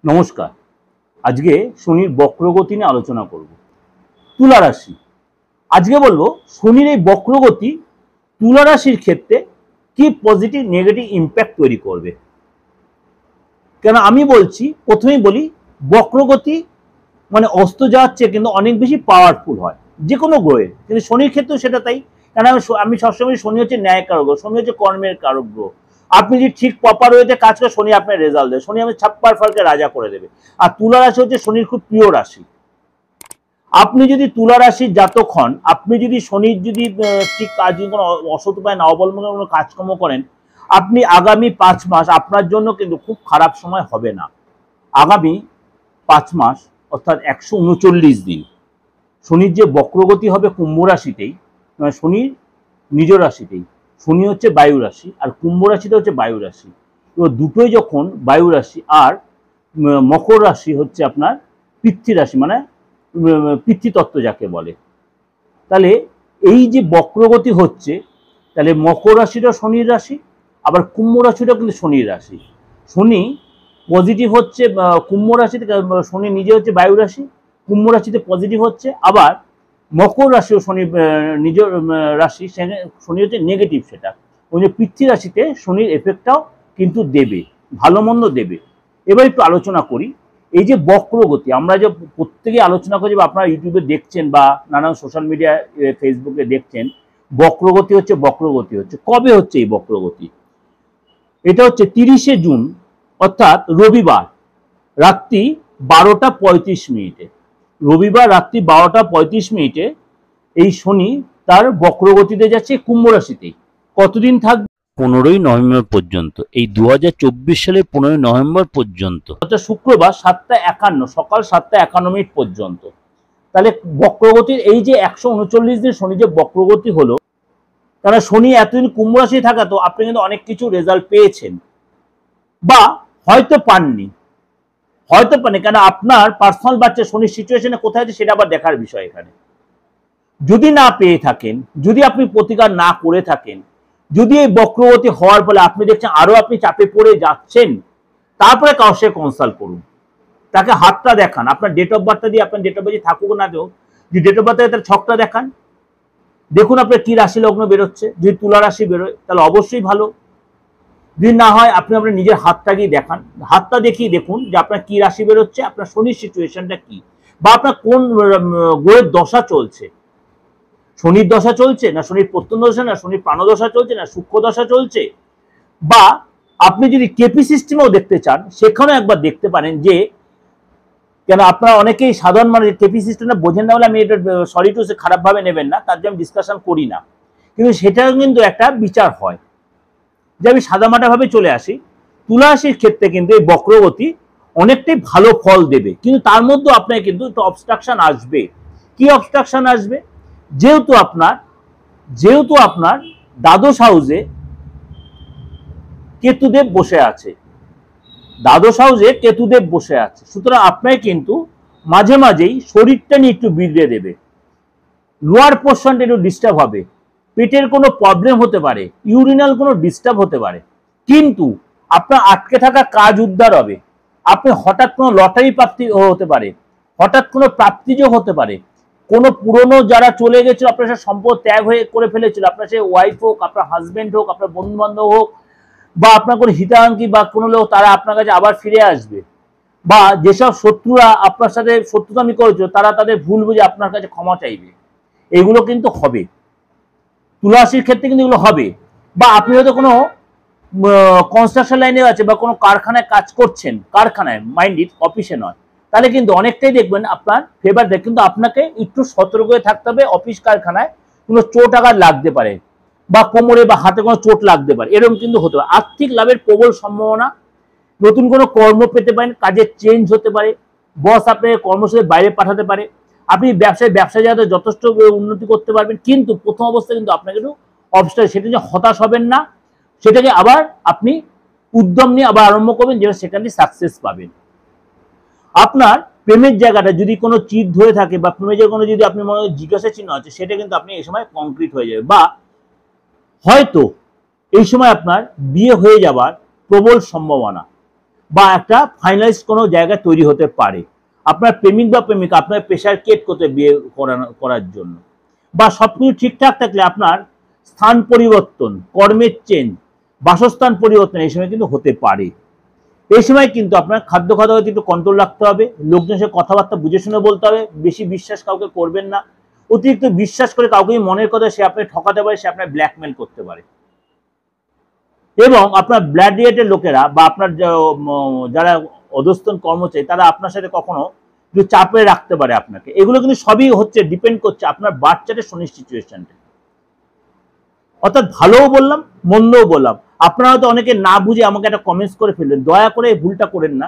নমস্কার। আজকে শনির বক্রগতি নিয়ে আলোচনা করব। তুলা রাশি। আজকে বলবো শনির এই বক্রগতি তুলা রাশির ক্ষেত্রে কি পজিটিভ নেগেটিভ ইম্প্যাক্ট তৈরি করবে। কেন আমি বলছি, প্রথমেই বলি বক্রগতি মানে অস্ত যাওয়ার চেয়ে কিন্তু অনেক বেশি পাওয়ারফুল হয় যে কোনো গ্রহের, কিন্তু শনির ক্ষেত্রেও সেটা তাই। কারণ আমি সবসময় শনি হচ্ছে ন্যায় কারক গ্রহ, শনি হচ্ছে কর্মের কারক গ্রহ। আপনি যদি ঠিক প্রপার ওয়েতে কাজ করে শনি আপনার রেজাল্ট দেবে, শনি আমি ছাপ্পার ফলকে রাজা করে দেবে। আর তুলা রাশি হচ্ছে শনির খুব প্রিয় রাশি। আপনি যদি তুলা রাশির জাতক হন, আপনি যদি শনির যদি ঠিক কাজ কোনো অসৎ উপায় না অবলম্বনে কোনো কাজকর্ম করেন, আপনি আগামী 5 মাস আপনার জন্য কিন্তু খুব খারাপ সময় হবে না। আগামী 5 মাস অর্থাৎ 139 দিন শনির যে বক্রগতি হবে কুম্ভ রাশিতেই, মানে শনির নিজ রাশিতেই। শনি হচ্ছে বায়ু রাশি আর কুম্ভ রাশিটা হচ্ছে বায়ু রাশি। তো দুটোই যখন বায়ু রাশি আর মকর রাশি হচ্ছে আপনার পৃথ্বী রাশি, মানে পৃথ্বীতত্ত্ব যাকে বলে, তাহলে এই যে বক্রগতি হচ্ছে, তাহলে মকর রাশিটা শনির রাশি, আবার কুম্ভ রাশিটা কিন্তু শনির রাশি। শনি পজিটিভ হচ্ছে কুম্ভ রাশিতে, শনি নিজে হচ্ছে বায়ু রাশি, কুম্ভ রাশিতে পজিটিভ হচ্ছে, আবার মকর রাশিও শনি নিজ রাশি, শনি হচ্ছে নেগেটিভ। সেটা ওই যে পৃথ্বী রাশিতে শনির এফেক্টটাও কিন্তু দেবে, ভালো মন্দ দেবে। এবার একটু আলোচনা করি এই যে বক্রগতি, আমরা যে প্রত্যেকেই আলোচনা করছি বা আপনারা ইউটিউবে দেখছেন বা নানান সোশ্যাল মিডিয়া ফেসবুকে দেখছেন, বক্রগতি হচ্ছে বক্রগতি হচ্ছে। কবে হচ্ছে এই বক্রগতি? এটা হচ্ছে 30শে জুন অর্থাৎ রবিবার রাত্রি 12টা 35 মিনিটে। রবিবার রাত্রি 12টা 35 মিনিটে এই শনি তার বক্রগতিতে যাচ্ছে কুম্ভ রাশিতেই। কতদিন থাকবে? 15ই নভেম্বর পর্যন্ত। এই 2024 সালের 15ই নভেম্বর পর্যন্ত, অর্থাৎ শুক্রবার 7টা 51 সকাল 7টা 51 মিনিট পর্যন্ত। তাহলে বক্রগতির এই যে 139 দিন শনি যে বক্রগতি হলো, কারণ শনি এতদিন কুম্ভ রাশি থাকা, তো আপনি কিন্তু অনেক কিছু রেজাল্ট পেয়েছেন বা হয়তো পাননি, কেন আপনার পার্সোনাল বাচ্চা শনির সিচুয়েশনে কোথায় আছে সেটা আবার দেখার বিষয় এখানে। যদি না পেয়ে থাকেন, যদি আপনি প্রতিকার না করে থাকেন, যদি এই বক্রগতি হওয়ার ফলে আপনি দেখছেন আরো আপনি চাপে পড়ে যাচ্ছেন, তারপরে কারোর সাথে কনসাল্ট করুন, তাকে হাতটা দেখান, আপনার ডেট অফ বার্থটা দিয়ে, আপনার ডেট অফ বার্থ থাকুক না দেও, যে ডেট অফ বার্থে তার ছকটা দেখান, দেখুন আপনার কি রাশি লগ্ন বেরোচ্ছে। যদি তুলা রাশি বেরোয় তাহলে অবশ্যই ভালো, যদি না হয় আপনি আপনার নিজের হাতটা গিয়ে দেখান, হাতটা দেখিয়ে দেখুন যে আপনার কি রাশি বেরোচ্ছে, আপনার শনির সিচুয়েশনটা কি, বা আপনার কোন গ্রহের দশা চলছে। শনির দশা চলছে না শনির প্রত্যন্ত দশা, না শনির প্রাণদশা চলছে, না সূক্ষ্ম দশা চলছে, বা আপনি যদি কেপি সিস্টেমেও দেখতে চান সেখানেও একবার দেখতে পারেন। যে কেন আপনারা অনেকেই সাধারণ মানুষ কেপি সিস্টেমটা বোঝেন না বলে, আমি এটা সরি টু সে খারাপভাবে নেবেন না, তার জন্য ডিসকাশন করি না, কিন্তু সেটাও কিন্তু একটা বিচার হয়। যে আমি সাদামাটাভাবে চলে আসি, তুলা রাশির ক্ষেত্রে কিন্তু এই বক্রগতি অনেকটাই ভালো ফল দেবে, কিন্তু তার মধ্যে আপনার কিন্তু একটু অবস্ট্রাকশন আসবে। কি অবস্ট্রাকশন আসবে? যেহেতু আপনার দ্বাদশ হাউসে কেতুদেব বসে আছে, সুতরাং আপনার কিন্তু মাঝে মাঝেই শরীরটা নিয়ে একটু বিগড়ে দেবে, লোয়ার পোর্শনটা একটু ডিস্টার্ব হবে, পেটের কোনো প্রবলেম হতে পারে, ইউরিনাল কোনো ডিস্টার্ব হতে পারে, কিন্তু আপনার আটকে থাকা কাজ উদ্ধার হবে। আপনি হঠাৎ কোনো লটারি প্রাপ্তি হতে পারে, হঠাৎ কোনো প্রাপ্তিযোগ হতে পারে, কোনো পুরনো যারা চলে গেছিল, আপনার সাথে সম্পদ ত্যাগ হয়ে করে ফেলেছিল, আপনার সে ওয়াইফ হোক, আপনার হাজবেন্ড হোক, আপনার বন্ধু বান্ধব হোক, বা আপনার কোনো হিতাকাঙ্ক্ষী বা কোনো লোক, তারা আপনার কাছে আবার ফিরে আসবে, বা যেসব শত্রুরা আপনার সাথে শত্রুতামি করেছিল তারা তাদের ভুল বুঝে আপনার কাছে ক্ষমা চাইবে। এগুলো কিন্তু হবে, তুলা রাশির ক্ষেত্রে কিন্তু এগুলো হবে। বা আপনি হয়তো কোনো কনস্ট্রাকশন লাইনে আছে বা কোনো কারখানায় কাজ করছেন, কারখানায়, মাইন্ডেড অফিসে নয়, তাহলে কিন্তু অনেকটাই দেখবেন আপনার ফেভার দেয়, কিন্তু আপনাকে একটু সতর্ক হয়ে থাকতে হবে। অফিস কারখানায় কোনো চোট আঘাত লাগতে পারে, বা কোমরে বা হাতে কোনো চোট লাগতে পারে, এরকম কিন্তু হতে পারে। আর্থিক লাভের প্রবল সম্ভাবনা, নতুন কোনো কর্ম পেতে পারেন, কাজের চেঞ্জ হতে পারে, বস আপনাকে কর্মসূচির বাইরে পাঠাতে পারে, আপনি ব্যবসায় যাতে যথেষ্ট উন্নতি করতে পারবেন, কিন্তু প্রথম অবস্থায় কিন্তু আপনাকে একটু অবস্থায়, সেটা যে হতাশ হবেন না, সেটাকে আবার আপনি উদ্যম নিয়ে আবার আরম্ভ করবেন, যেটা সেখানে সাকসেস পাবেন। আপনার প্রেমের জায়গাটা যদি কোনো চিট ধরে থাকে, বা প্রেমের জায়গায় কোনো যদি আপনি মনে জিজ্ঞাসা চিহ্ন আছে, সেটা কিন্তু আপনি এই সময় কংক্রিট হয়ে যাবে, বা হয়তো এই সময় আপনার বিয়ে হয়ে যাবার প্রবল সম্ভাবনা। বা একটা ফাইনালাইজ কোনো জায়গায় তৈরি হতে পারে। আপনার প্রেমিক বা প্রেমিকা আপনার প্রেশার ক্রিয়েট করতে বিয়ে করার জন্য, বা সবকিছু ঠিকঠাক থাকলে আপনার স্থান পরিবর্তন, কর্মের চেঞ্জ, বাসস্থান পরিবর্তন এই সময় কিন্তু হতে পারে। এই সময় কিন্তু আপনার খাদ্য খাদ্যকে একটু কন্ট্রোল রাখতে হবে, লোকজনের সাথে কথাবার্তা বুঝে শুনে বলতে হবে, বেশি বিশ্বাস কাউকে করবেন না। অতিরিক্ত বিশ্বাস করে কাউকে মনের কথা সে আপনাকে ঠকাতে পারে, সে আপনার ব্ল্যাকমেল করতে পারে। এবং আপনার ব্লাড রিলেটেড লোকেরা বা আপনার যারা অধস্তন কর্মচারী তারা আপনার সাথে কখনো একটু চাপে রাখতে পারে আপনাকে। এগুলো কিন্তু সবই হচ্ছে ডিপেন্ড করছে আপনার বার্থ চার্টের শনির সিচুয়েশনটা। অর্থাৎ ভালোও বললাম, মন্দও বললাম। আপনারা হয়তো অনেকে না বুঝে আমাকে একটা কমেন্টস করে ফেলবেন, দয়া করে এই ভুলটা করেন না।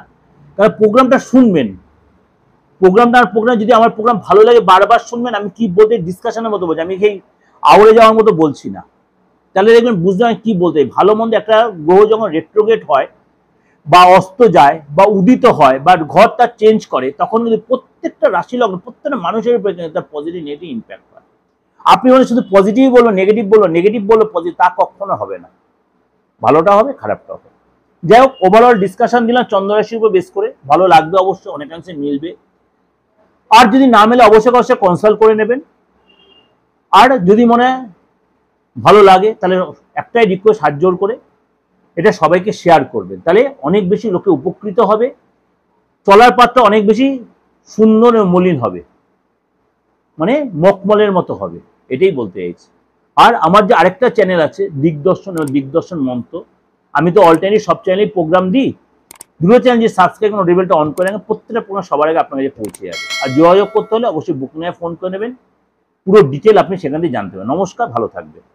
কারণ প্রোগ্রামটা শুনবেন, প্রোগ্রাম যদি আমার প্রোগ্রাম ভালো লাগে বারবার শুনবেন, আমি কি বলতে ডিসকাশনের মতো বলছি, আমি সেই আউড়ে যাওয়ার মতো বলছি না। তাহলে দেখবেন বুঝতে হয় কি বলতে। ভালো মন্দ একটা গ্রহ যখন রেট্রোগেট হয় বা অস্ত যায় বা উদিত হয় বা ঘর তার চেঞ্জ করে, তখন কিন্তু প্রত্যেকটা রাশি লগ্ন প্রত্যেকটা মানুষের উপরে তার পজিটিভ নেগেটিভ ইম্প্যাক্ট হয়। আপনি মানে শুধু পজিটিভ বলবো নেগেটিভ বলবো পজিটিভ, তা কখনো হবে না। ভালোটা হবে, খারাপটা হবে। যাই হোক, ওভারঅল ডিসকাশন দিলাম চন্দ্ররাশির উপর বেস করে। ভালো লাগবে অবশ্যই, অনেকাংশে মিলবে। আর যদি না মেলে অবশ্যই কনসাল্ট করে নেবেন। আর যদি মনে হয় ভালো লাগে তাহলে একটাই রিকোয়েস্ট, হাত জোর করে এটা সবাইকে শেয়ার করবেন, তাহলে অনেক বেশি লোকে উপকৃত হবে। চলার পথটা অনেক বেশি সুন্দর এবং মলিন হবে, মখমলের মতো হবে, এটাই বলতে চাইছি। আর আমার যে আরেকটা চ্যানেল আছে দিগদর্শন মন্ত্র, আমি তো অল্টারনেটিভ সব চ্যানেলেই প্রোগ্রাম দিই। দুটো চ্যানেল যে সাবস্ক্রাইব এবং রিবেলটা অন করে রাখেন, প্রত্যেকটা প্রোগ্রাম সবার আগে আপনার কাছে পৌঁছে যাবে। আর যোগাযোগ করতে হলে অবশ্যই বুকিং এ ফোন করে নেবেন, পুরো ডিটেল আপনি সেখান থেকে জানতে পারবেন। নমস্কার, ভালো থাকবেন।